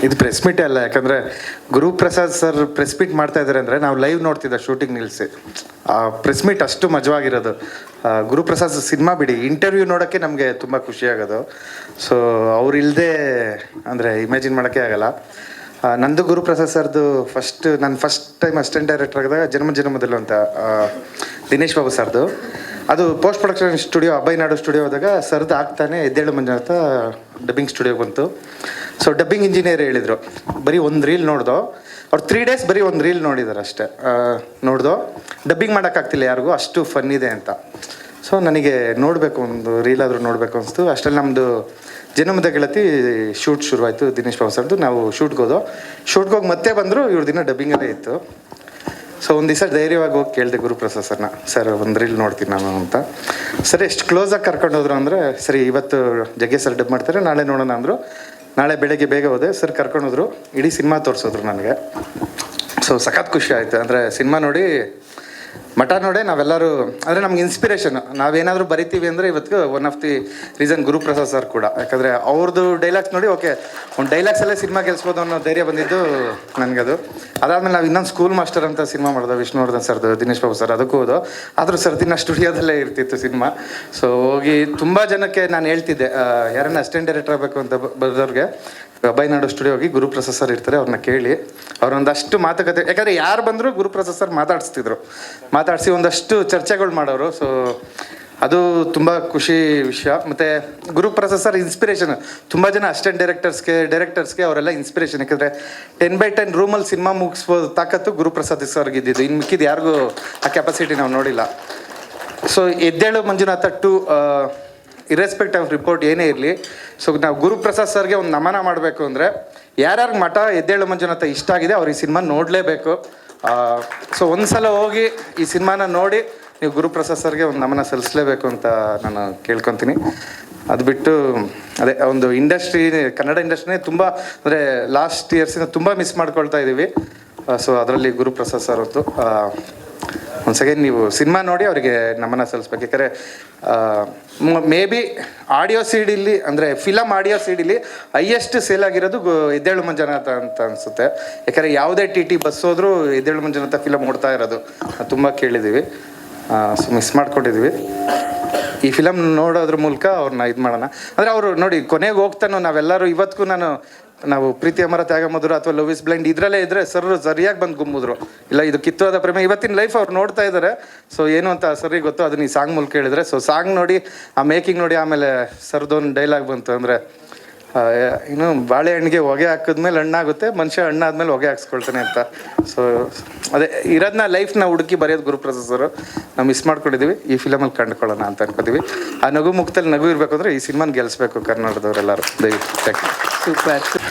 ಇದು ಪ್ರೆಸ್ ಮೀಟೇ ಅಲ್ಲ, ಯಾಕಂದರೆ ಗುರುಪ್ರಸಾದ್ ಸರ್ ಪ್ರೆಸ್ ಮೀಟ್ ಮಾಡ್ತಾ ಇದ್ದಾರೆ ಅಂದರೆ ನಾವು ಲೈವ್ ನೋಡ್ತಿದ್ದ ಶೂಟಿಂಗ್ ನಿಲ್ಲಿಸಿ. ಆ ಪ್ರೆಸ್ ಮೀಟ್ ಅಷ್ಟು ಮಜವಾಗಿರೋದು. ಗುರುಪ್ರಸಾದ್ ಸಿನಿಮಾ ಬಿಡಿ, ಇಂಟರ್ವ್ಯೂ ನೋಡೋಕ್ಕೆ ನಮಗೆ ತುಂಬ ಖುಷಿಯಾಗೋದು. ಸೊ ಅವ್ರಿಲ್ಲದೆ ಅಂದರೆ ಇಮ್ಯಾಜಿನ್ ಮಾಡೋಕ್ಕೆ ಆಗಲ್ಲ. ನಂದು ಗುರುಪ್ರಸಾದ್ ಸರ್ದು ನಾನು ಫಸ್ಟ್ ಟೈಮ್ ಅಸಿಸ್ಟೆಂಟ್ ಡೈರೆಕ್ಟರ್ ಆಗಿದಾಗ ಜನ್ಮದಲ್ಲಿ ಅಂತ ದಿನೇಶ್ ಬಾಬು ಸರ್ದು. ಅದು ಪೋಸ್ಟ್ ಪ್ರೊಡಕ್ಷನ್ ಸ್ಟುಡಿಯೋ ಅಬ್ಬಯ್ಯನಾಡು ಸ್ಟುಡಿಯೋ ಹೋದಾಗ ಸರ್ದು ಆಗ್ತಾನೆ ಎದ್ದೇಳು ಮಂಜುನಾಥ ಡಬ್ಬಿಂಗ್ ಸ್ಟುಡಿಯೋಗೆ ಬಂತು. ಸೊ ಡಬ್ಬಿಂಗ್ ಇಂಜಿನಿಯರ್ ಹೇಳಿದರು, ಬರೀ ಒಂದು ರೀಲ್ ನೋಡ್ದೋ. ಅವ್ರು 3 days ಬರೀ ಒಂದು ರೀಲ್ ನೋಡಿದ್ದಾರೆ ಅಷ್ಟೇ. ನೋಡ್ದೋ ಡಬ್ಬಿಂಗ್ ಮಾಡೋಕ್ಕಾಗ್ತಿಲ್ಲ ಯಾರಿಗೂ, ಅಷ್ಟು ಫನ್ ಇದೆ ಅಂತ. ಸೊ ನನಗೆ ನೋಡಬೇಕು, ಒಂದು ರೀಲ್ ಆದರೂ ನೋಡಬೇಕು ಅನಿಸ್ತು. ಅಷ್ಟರಲ್ಲಿ ನಮ್ಮದು ಜನ್ಮದ ಗೆಳತಿ ಶೂಟ್ ಶುರುವಾಯಿತು ದಿನೇಶ್ ಬಾಬು ಸರ್ದು. ನಾವು ಶೂಟ್ಗೆ ಹೋಗಿ ಮತ್ತೆ ಬಂದರು. ಇವ್ರ ದಿನ ಡಬ್ಬಿಂಗಲ್ಲೇ ಇತ್ತು. ಸೊ ಒಂದು ದಿವಸ ಧೈರ್ಯವಾಗಿ ಹೋಗಿ ಕೇಳಿದೆ ಗುರುಪ್ರಸಾದ್ ಸರ್ನ, ಸರ್ ಒಂದು ರೀಲ್ ನೋಡ್ತೀನಿ ನಾನು ಅಂತ. ಸರಿ ಎಷ್ಟು ಕ್ಲೋಸಾಗಿ ಕರ್ಕೊಂಡು ಹೋದ್ರು ಅಂದರೆ, ಸರಿ ಇವತ್ತು ಜಗ್ಗೇ ಸರ್ ಡಬ್ ಮಾಡ್ತಾರೆ, ನಾಳೆ ನೋಡೋಣ ಅಂದರು. ನಾಳೆ ಬೆಳಗ್ಗೆ ಬೇಗ ಹೋದೆ. ಸರ್ ಕರ್ಕೊಂಡು ಹೋದ್ರು, ಇಡೀ ಸಿನಿಮಾ ತೋರಿಸಿದ್ರು ನನಗೆ. ಸೊ ಸಖತ್ ಖುಷಿ ಆಯಿತು. ಅಂದರೆ ಸಿನಿಮಾ ನೋಡಿ, ಮಠ ನೋಡೇ ನಾವೆಲ್ಲರೂ, ಅಂದರೆ ನಮ್ಗೆ ಇನ್ಸ್ಪಿರೇಷನ್. ನಾವೇನಾದರೂ ಬರಿತೀವಿ ಅಂದರೆ ಇವತ್ತು one of the reason Guruprasad sir ಕೂಡ. ಯಾಕಂದರೆ ಅವ್ರದ್ದು ಡೈಲಾಗ್ಸ್ ನೋಡಿ, ಓಕೆ ಒಂದು ಡೈಲಾಗ್ಸಲ್ಲೇ ಸಿನಿಮಾ ಗೆಲ್ಸ್ಬೋದು ಅನ್ನೋ ಧೈರ್ಯ ಬಂದಿದ್ದು ನನಗದು. ಅದಾದಮೇಲೆ ನಾವು ಇನ್ನೊಂದು ಸ್ಕೂಲ್ ಮಾಸ್ಟರ್ ಅಂತ ಸಿನಿಮಾ ಮಾಡಿದೆ ವಿಷ್ಣುವರ್ಧನ್ ಸರ್ದು, ದಿನೇಶ್ ಬಾಬು ಸರ್, ಅದಕ್ಕೂ ಹೋದು. ಆದರೂ ಸರ್ದಿನ ಸ್ಟುಡಿಯೋದಲ್ಲೇ ಇರ್ತಿತ್ತು ಸಿನಿಮಾ. ಸೊ ಹೋಗಿ ತುಂಬ ಜನಕ್ಕೆ ನಾನು ಹೇಳ್ತಿದ್ದೆ, ಯಾರನ್ನ ಅಸಿಸ್ಟೆಂಟ್ ಡೈರೆಕ್ಟರ್ ಆಗಬೇಕು ಅಂತ ಬರೋರಿಗೆ ಅಬ್ಬಯ್ಯನಾಡು ಸ್ಟುಡಿಯೋ ಹೋಗಿ ಗುರುಪ್ರಸಾದ್ ಸರ್ ಇರ್ತಾರೆ, ಅವ್ರನ್ನ ಕೇಳಿ ಅವ್ರೊಂದಷ್ಟು ಮಾತುಕತೆ. ಯಾಕಂದರೆ ಯಾರು ಬಂದರೂ ಗುರುಪ್ರಸಾದ್ ಸರ್ ಮಾತಾಡಿಸಿ ಒಂದಷ್ಟು ಚರ್ಚೆಗಳು ಮಾಡೋರು. ಸೊ ಅದು ತುಂಬ ಖುಷಿ ವಿಷಯ. ಮತ್ತು ಗುರುಪ್ರಸಾದ್ ಸರ್ ಇನ್ಸ್ಪಿರೇಷನ್. ತುಂಬ ಜನ ಅಸಿಸ್ಟೆಂಟ್ ಡೈರೆಕ್ಟರ್ಸ್ಗೆ ಅವರೆಲ್ಲ ಇನ್ಸ್ಪಿರೇಷನ್. ಯಾಕಂದರೆ 10/10 ರೂಮಲ್ಲಿ ಸಿನಿಮಾ ಮುಗಿಸ್ಬೋದು ತಾಕತ್ತು ಗುರುಪ್ರಸಾದ್ ಸರ್ಗೆ ಇದ್ದಿದ್ದು. ಇನ್ನು ಮಿಕ್ಕಿದ್ದು ಯಾರಿಗೂ ಆ ಕೆಪಾಸಿಟಿ ನಾವು ನೋಡಿಲ್ಲ. ಸೊ ಎದ್ದೇಳು ಮಂಜುನಾಥ 2 ಇರೆಸ್ಪೆಕ್ಟ್ ಆಫ್ ರಿಪೋರ್ಟ್ ಏನೇ ಇರಲಿ, ಸೊ ನಾವು ಗುರುಪ್ರಸಾದ್ ಸರ್ಗೆ ಒಂದು ನಮನ ಮಾಡಬೇಕು ಅಂದರೆ, ಯಾರ್ಯಾರಿಗೆ ಮಠ ಎದ್ದೇಳು ಮಂಜುನಾಥ ಇಷ್ಟ ಆಗಿದೆ ಅವ್ರು ಈ ಸಿನಿಮಾ ನೋಡಲೇಬೇಕು. ಸೊ ಒಂದು ಸಲ ಹೋಗಿ ಈ ಸಿನಿಮಾನ ನೋಡಿ ನೀವು ಗುರುಪ್ರಸಾದ್ ಸರ್ಗೆ ಒಂದು ನಮನ ಸಲ್ಲಿಸಲೇಬೇಕು ಅಂತ ನಾನು ಕೇಳ್ಕೊತೀನಿ. ಅದು ಬಿಟ್ಟು ಅದೇ ಒಂದು ಇಂಡಸ್ಟ್ರಿ, ಕನ್ನಡ ಇಂಡಸ್ಟ್ರಿನೇ ತುಂಬ ಅಂದರೆ ಲಾಸ್ಟ್ ಇಯರ್ಸಿಂದ ತುಂಬ ಮಿಸ್ ಮಾಡ್ಕೊಳ್ತಾ ಇದ್ದೀವಿ. ಸೊ ಅದರಲ್ಲಿ ಗುರುಪ್ರಸಾದ್ ಸರ್ ಹೊತ್ತು ಒಂದು ಸೆಕೆಂಡ್ ನೀವು ಸಿನಿಮಾ ನೋಡಿ ಅವರಿಗೆ ನಮನ ಸಲ್ಲಿಸ್ಬೇಕು. ಯಾಕಂದರೆ ಮೇ ಬಿ ಆಡಿಯೋ ಸಿಡಿಲಿ, ಅಂದರೆ ಫಿಲಮ್ ಆಡಿಯೋ ಸಿಡಿಲಿ ಹೈಯೆಸ್ಟ್ ಸೇಲ್ ಆಗಿರೋದು ಎದ್ದೇಳು ಮಂಜುನಾಥ ಅಂತ ಅನಿಸುತ್ತೆ. ಯಾಕಂದರೆ ಯಾವುದೇ ಟಿ ಬಸ್ ಹೋದರೂ ಎದ್ದೇಳು ಮಂಜುನಾಥ ಫಿಲಮ್ ಓಡ್ತಾ ಇರೋದು ತುಂಬ ಕೇಳಿದ್ದೀವಿ. ಸೊ ಮಿಸ್ ಮಾಡ್ಕೊಂಡಿದ್ದೀವಿ. ಈ ಫಿಲಮ್ ನೋಡೋದ್ರ ಮೂಲಕ ಅವ್ರನ್ನ ಇದು ಮಾಡೋಣ. ಅಂದರೆ ಅವರು ನೋಡಿ ಕೊನೆಗೆ ಹೋಗ್ತಾನೋ ನಾವೆಲ್ಲರೂ ಇವತ್ತಿಗೂ ನಾವು ಪ್ರೀತಿ ಅಮರ ತ್ಯಾಗ ಮಧುರ ಅಥವಾ ಲವ್ ಇಸ್ ಬ್ಲೈಂಡ್ ಇದರಲ್ಲೇ ಇದ್ದರೆ ಸರ್ ಸರಿಯಾಗಿ ಬಂದು ಗುಮ್ಮಿದ್ರು. ಇಲ್ಲ ಇದು ಕಿತ್ತೋದ ಪ್ರೇಮ, ಇವತ್ತಿನ ಲೈಫ್ ಅವ್ರು ನೋಡ್ತಾ ಇದ್ದಾರೆ. ಸೊ ಏನು ಅಂತ ಸರಿಗೆ ಗೊತ್ತು, ಅದನ್ನ ಈ ಸಾಂಗ್ ಮೂಲಕ ಹೇಳಿದರೆ. ಸೊ ಸಾಂಗ್ ನೋಡಿ, ಆ ಮೇಕಿಂಗ್ ನೋಡಿ, ಆಮೇಲೆ ಸರ್ದೊಂದು ಡೈಲಾಗ್ ಬಂತು ಅಂದರೆ, ಇನ್ನು ಬಾಳೆಹಣ್ಣಿಗೆ ಹೊಗೆ ಹಾಕಿದ್ಮೇಲೆ ಹಣ್ಣಾಗುತ್ತೆ, ಮನುಷ್ಯ ಹಣ್ಣಾದ್ಮೇಲೆ ಹೊಗೆ ಹಾಕ್ಸ್ಕೊಳ್ತಾನೆ ಅಂತ. ಸೊ ಅದೇ ಇರೋದನ್ನ ಲೈಫ್ನ ಹುಡುಕಿ ಬರೆಯೋದು ಗುರುಪ್ರಸಾದ್ ಸರ್. ನಾವು ಮಿಸ್ ಮಾಡ್ಕೊಂಡಿದ್ದೀವಿ. ಈ ಫಿಲಮಲ್ಲಿ ಕಂಡುಕೊಳ್ಳೋಣ ಅಂತ ಅನ್ಕೋತೀವಿ. ಆ ನಗು ಮುಖದಲ್ಲಿ ನಗು ಇರಬೇಕು ಅಂದರೆ ಈ ಸಿನಿಮಾನ ಗೆಲ್ಲಿಸ್ಬೇಕು ಕರ್ನಾಟಕದವರೆಲ್ಲರೂ. ದಯವಿಟ್ಟು ಸೂಪರ್.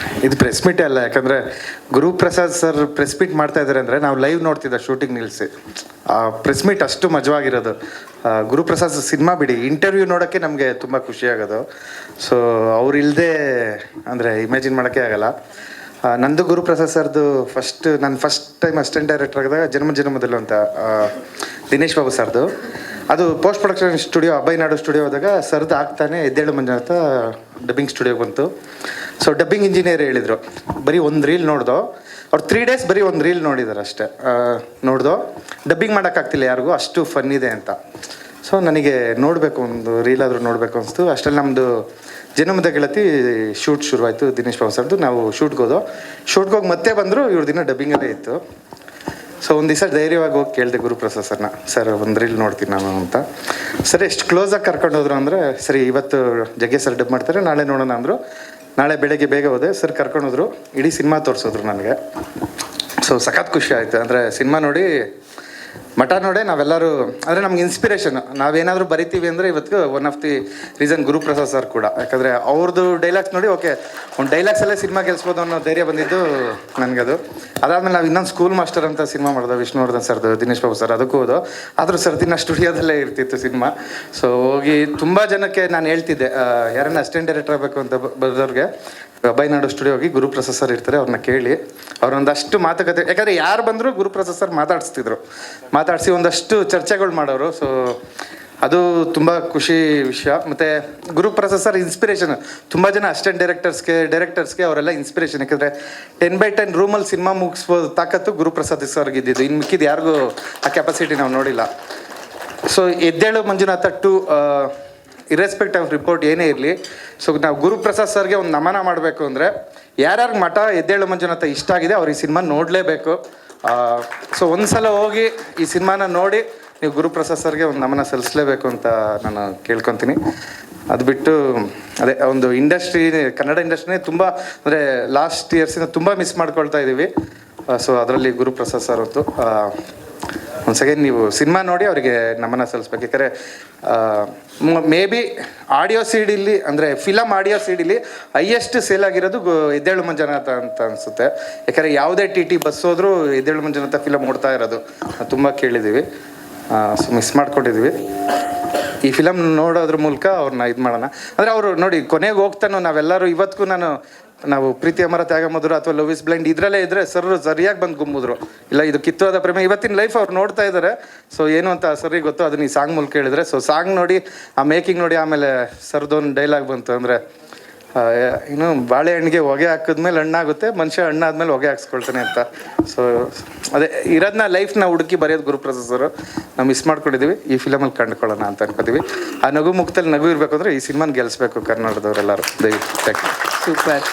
ಇದು ಪ್ರೆಸ್ ಮೀಟೇ ಅಲ್ಲ, ಯಾಕಂದರೆ ಗುರುಪ್ರಸಾದ್ ಸರ್ ಪ್ರೆಸ್ ಮೀಟ್ ಮಾಡ್ತಾ ಇದ್ದಾರೆ ಅಂದರೆ ನಾವು ಲೈವ್ ನೋಡ್ತಿದ್ದ ಶೂಟಿಂಗ್ ನಿಲ್ಲಿಸಿ. ಆ ಪ್ರೆಸ್ ಮೀಟ್ ಅಷ್ಟು ಮಜವಾಗಿರೋದು. ಗುರುಪ್ರಸಾದ್ ಸಿನಿಮಾ ಬಿಡಿ, ಇಂಟರ್ವ್ಯೂ ನೋಡೋಕ್ಕೆ ನಮಗೆ ತುಂಬ ಖುಷಿಯಾಗೋದು. ಸೊ ಅವ್ರಿಲ್ಲದೆ ಅಂದರೆ ಇಮ್ಯಾಜಿನ್ ಮಾಡೋಕ್ಕೆ ಆಗಲ್ಲ. ನಂದು ಗುರುಪ್ರಸಾದ್ ಸರ್ದು ನಾನು ಫಸ್ಟ್ ಟೈಮ್ ಅಸಿಸ್ಟೆಂಟ್ ಡೈರೆಕ್ಟರ್ ಆಗಿದಾಗ ಜನ್ಮದಲ್ಲಿ ಅಂತ ದಿನೇಶ್ ಬಾಬು ಸರ್ದು. ಅದು ಪೋಸ್ಟ್ ಪ್ರೊಡಕ್ಷನ್ ಸ್ಟುಡಿಯೋ ಅಬ್ಬಯ್ಯನಾಡು ಸ್ಟುಡಿಯೋ ಹೋದಾಗ ಸರ್ದು ಆಗ್ತಾನೆ ಎದ್ದೇಳು ಮಂಜುನಾಥ ಡಬ್ಬಿಂಗ್ ಸ್ಟುಡಿಯೋಗೆ ಬಂತು. ಸೊ ಡಬ್ಬಿಂಗ್ ಇಂಜಿನಿಯರ್ ಹೇಳಿದರು, ಬರೀ ಒಂದು ರೀಲ್ ನೋಡ್ದೋ. ಅವ್ರು 3 days ಬರೀ ಒಂದು ರೀಲ್ ನೋಡಿದ್ದಾರೆ ಅಷ್ಟೇ. ನೋಡ್ದೋ ಡಬ್ಬಿಂಗ್ ಮಾಡೋಕ್ಕಾಗ್ತಿಲ್ಲ ಯಾರಿಗೂ, ಅಷ್ಟು ಫನ್ ಇದೆ ಅಂತ. ಸೊ ನನಗೆ ನೋಡಬೇಕು, ಒಂದು ರೀಲ್ ಆದರೂ ನೋಡಬೇಕು ಅನಿಸ್ತು. ಅಷ್ಟರಲ್ಲಿ ನಮ್ಮದು ಜನ್ಮದ ಗೆಳತಿ ಶೂಟ್ ಶುರುವಾಯಿತು ದಿನೇಶ್ ಬಾಬು ಸರ್ದು. ನಾವು ಶೂಟ್ಗೆ ಹೋಗಿ ಮತ್ತೆ ಬಂದರು. ಇವ್ರ ದಿನ ಡಬ್ಬಿಂಗಲ್ಲೇ ಇತ್ತು. ಸೊ ಒಂದು ದಿವಸ ಧೈರ್ಯವಾಗಿ ಹೋಗಿ ಕೇಳಿದೆ ಗುರುಪ್ರಸಾದ್ ಸರ್ನ, ಸರ್ ಒಂದು ರೀಲ್ ನೋಡ್ತೀನಿ ನಾನು ಅಂತ. ಸರಿ ಎಷ್ಟು ಕ್ಲೋಸಾಗಿ ಕರ್ಕೊಂಡು ಹೋದ್ರು ಅಂದರೆ, ಸರಿ ಇವತ್ತು ಜಗ್ಗೇ ಸರ್ ಡಬ್ ಮಾಡ್ತಾರೆ, ನಾಳೆ ನೋಡೋಣ ಅಂದರು. ನಾಳೆ ಬೆಳಗ್ಗೆ ಬೇಗ ಹೋದೆ. ಸರ್ ಕರ್ಕೊಂಡು ಹೋದ್ರು, ಇಡೀ ಸಿನಿಮಾ ತೋರಿಸಿದ್ರು ನನಗೆ. ಸೊ ಸಖತ್ ಖುಷಿ ಆಯಿತು. ಅಂದರೆ ಸಿನಿಮಾ ನೋಡಿ, ಮಠ ನೋಡೇ ನಾವೆಲ್ಲರೂ, ಅಂದರೆ ನಮ್ಗೆ ಇನ್ಸ್ಪಿರೇಷನ್. ನಾವೇನಾದರೂ ಬರಿತೀವಿ ಅಂದರೆ ಇವತ್ತು one of the reason Guruprasad sir ಕೂಡ. ಯಾಕಂದರೆ ಅವ್ರದ್ದು ಡೈಲಾಗ್ಸ್ ನೋಡಿ, ಓಕೆ ಒಂದು ಡೈಲಾಗ್ಸಲ್ಲೇ ಸಿನಿಮಾ ಗೆಲ್ಸ್ಬೋದು ಅನ್ನೋ ಧೈರ್ಯ ಬಂದಿದ್ದು ನನಗದು. ಅದಾದಮೇಲೆ ನಾವು ಇನ್ನೊಂದು ಸ್ಕೂಲ್ ಮಾಸ್ಟರ್ ಅಂತ ಸಿನಿಮಾ ಮಾಡಿದೆ ವಿಷ್ಣುವರ್ಧನ್ ಸರ್ದು, ದಿನೇಶ್ ಬಾಬು ಸರ್, ಅದಕ್ಕೂ ಹೋದು. ಆದರೂ ಸರ್ದಿನ ಸ್ಟುಡಿಯೋದಲ್ಲೇ ಇರ್ತಿತ್ತು ಸಿನಿಮಾ. ಸೊ ಹೋಗಿ ತುಂಬ ಜನಕ್ಕೆ ನಾನು ಹೇಳ್ತಿದ್ದೆ, ಯಾರನ್ನ ಅಸಿಸ್ಟೆಂಟ್ ಡೈರೆಕ್ಟರ್ ಆಗಬೇಕು ಅಂತ ಬರೋರಿಗೆ ಅಬ್ಬಯ್ಯನಾಡು ಸ್ಟುಡಿಯೋ ಹೋಗಿ ಗುರುಪ್ರಸಾದ್ ಸರ್ ಇರ್ತಾರೆ, ಅವ್ರನ್ನ ಕೇಳಿ ಅವ್ರೊಂದಷ್ಟು ಮಾತುಕತೆ. ಯಾಕಂದರೆ ಯಾರು ಬಂದರೂ ಗುರುಪ್ರಸಾದ್ ಸರ್ ಮಾತಾಡಿಸಿ ಒಂದಷ್ಟು ಚರ್ಚೆಗಳು ಮಾಡೋರು. ಸೊ ಅದು ತುಂಬ ಖುಷಿ ವಿಷಯ. ಮತ್ತು ಗುರುಪ್ರಸಾದ್ ಸರ್ ಇನ್ಸ್ಪಿರೇಷನ್. ತುಂಬ ಜನ ಅಸಿಸ್ಟೆಂಟ್ ಡೈರೆಕ್ಟರ್ಸ್ಗೆ ಅವರೆಲ್ಲ ಇನ್ಸ್ಪಿರೇಷನ್. ಯಾಕಂದರೆ 10/10 ರೂಮಲ್ಲಿ ಸಿನಿಮಾ ಮುಗಿಸ್ಬೋದು ತಾಕತ್ತು ಗುರುಪ್ರಸಾದ್ ಸರ್ಗೆ ಇದ್ದಿದ್ದು. ಇನ್ನು ಮಿಕ್ಕಿದ್ದು ಯಾರಿಗೂ ಆ ಕೆಪಾಸಿಟಿ ನಾವು ನೋಡಿಲ್ಲ. ಸೊ ಎದ್ದೇಳು ಮಂಜುನಾಥ 2 ಇರೆಸ್ಪೆಕ್ಟ್ ಆಫ್ ರಿಪೋರ್ಟ್ ಏನೇ ಇರಲಿ, ಸೊ ನಾವು ಗುರುಪ್ರಸಾದ್ ಸರ್ಗೆ ಒಂದು ನಮನ ಮಾಡಬೇಕು ಅಂದರೆ ಯಾರ್ಯಾರಿಗೆ ಮಠ ಎದ್ದೇಳು ಮಂಜುನಾಥ ಇಷ್ಟ ಆಗಿದೆ ಅವ್ರು ಈ ಸಿನಿಮಾ ನೋಡಲೇಬೇಕು. ಸೊ ಒಂದು ಸಲ ಹೋಗಿ ಈ ಸಿನಿಮಾನ ನೋಡಿ ನೀವು ಗುರುಪ್ರಸಾದ್ ಸರ್ಗೆ ಒಂದು ನಮನ ಸಲ್ಲಿಸಲೇಬೇಕು ಅಂತ ನಾನು ಕೇಳ್ಕೊತೀನಿ. ಅದು ಬಿಟ್ಟು ಅದೇ ಒಂದು ಇಂಡಸ್ಟ್ರಿ, ಕನ್ನಡ ಇಂಡಸ್ಟ್ರಿನೇ ತುಂಬ ಅಂದರೆ ಲಾಸ್ಟ್ ಇಯರ್ಸಿಂದ ತುಂಬ ಮಿಸ್ ಮಾಡ್ಕೊಳ್ತಾ ಇದ್ದೀವಿ. ಸೊ ಅದರಲ್ಲಿ ಗುರುಪ್ರಸಾದ್ ಸರ್ ಹೊತ್ತು ಒಂದು ಸೆಕೆಂಡ್ ನೀವು ಸಿನಿಮಾ ನೋಡಿ ಅವರಿಗೆ ನಮನ ಸಲ್ಲಿಸ್ಬೇಕು. ಯಾಕಂದರೆ ಮೇ ಬಿ ಆಡಿಯೋ ಸಿಡಿಲಿ ಅಂದರೆ ಫಿಲಮ್ ಆಡಿಯೋ ಸಿಡಿಲಿ ಹೈಯೆಸ್ಟ್ ಸೇಲ್ ಆಗಿರೋದು ಎದ್ದೇಳು ಮಂಜುನಾಥ ಅಂತ ಅನಿಸುತ್ತೆ. ಯಾಕಂದರೆ ಯಾವುದೇ ಟಿ ಬಸ್ ಹೋದರೂ ಎದ್ದೇಳು ಮಂಜುನಾಥ ಫಿಲಮ್ ಓಡ್ತಾ ಇರೋದು ತುಂಬ ಕೇಳಿದ್ದೀವಿ. ಸೊ ಮಿಸ್ ಮಾಡ್ಕೊಂಡಿದ್ದೀವಿ. ಈ ಫಿಲಮ್ ನೋಡೋದ್ರ ಮೂಲಕ ಅವ್ರನ್ನ ಇದು ಮಾಡೋಣ. ಅಂದರೆ ಅವರು ನೋಡಿ ಕೊನೆಗೆ ಹೋಗ್ತಾನೋ ನಾವೆಲ್ಲರೂ ಇವತ್ತಿಗೂ ನಾವು ಪ್ರೀತಿ ಅಮರ ತ್ಯಾಗ ಮಧುರ ಅಥವಾ ಲವ್ ಇಸ್ ಬ್ಲೈಂಡ್ ಇದರಲ್ಲೇ ಇದ್ದರೆ ಸರಿಯಾಗಿ ಬಂದು ಗುಮ್ಮಿದ್ರು. ಇಲ್ಲ ಇದು ಕಿತ್ತೋದ ಪ್ರೇಮ ಇವತ್ತಿನ ಲೈಫ್ ಅವ್ರು ನೋಡ್ತಾ ಇದ್ದಾರೆ. ಸೊ ಏನು ಅಂತ ಸರಿಗೆ ಗೊತ್ತು, ಅದನ್ನ ಈ ಸಾಂಗ್ ಮೂಲಕ ಹೇಳಿದ್ರೆ. ಸೊ ಸಾಂಗ್ ನೋಡಿ ಆ ಮೇಕಿಂಗ್ ನೋಡಿ ಆಮೇಲೆ ಸರ್ದೊಂದು ಡೈಲಾಗ್ ಬಂತು ಅಂದರೆ ಇನ್ನು ಬಾಳೆಹಣ್ಣಿಗೆ ಹೊಗೆ ಹಾಕಿದ್ಮೇಲೆ ಹಣ್ಣಾಗುತ್ತೆ, ಮನುಷ್ಯ ಹಣ್ಣಾದ್ಮೇಲೆ ಹೊಗೆ ಹಾಕ್ಸ್ಕೊಳ್ತಾನೆ ಅಂತ. ಸೊ ಅದೇ ಇರೋದನ್ನ ಲೈಫ್ನ ಹುಡುಕಿ ಬರೆಯೋದು ಗುರುಪ್ರಸಾದ್ ಸರ್. ನಾವು ಮಿಸ್ ಮಾಡ್ಕೊಂಡಿದ್ದೀವಿ. ಈ ಫಿಲಮಲ್ಲಿ ಕಂಡುಕೊಳ್ಳೋಣ ಅಂತ ಅನ್ಕೋತೀವಿ. ಆ ನಗು ಮುಖದಲ್ಲಿ ನಗು ಇರಬೇಕು ಅಂದರೆ ಈ ಸಿನಿಮಾನ ಗೆಲ್ಲಿಸ್ಬೇಕು ಕನ್ನಡದವರೆಲ್ಲರೂ. ದಯವಿಟ್ಟು ಥ್ಯಾಂಕ್ ಯು. ಸೂಪರ್.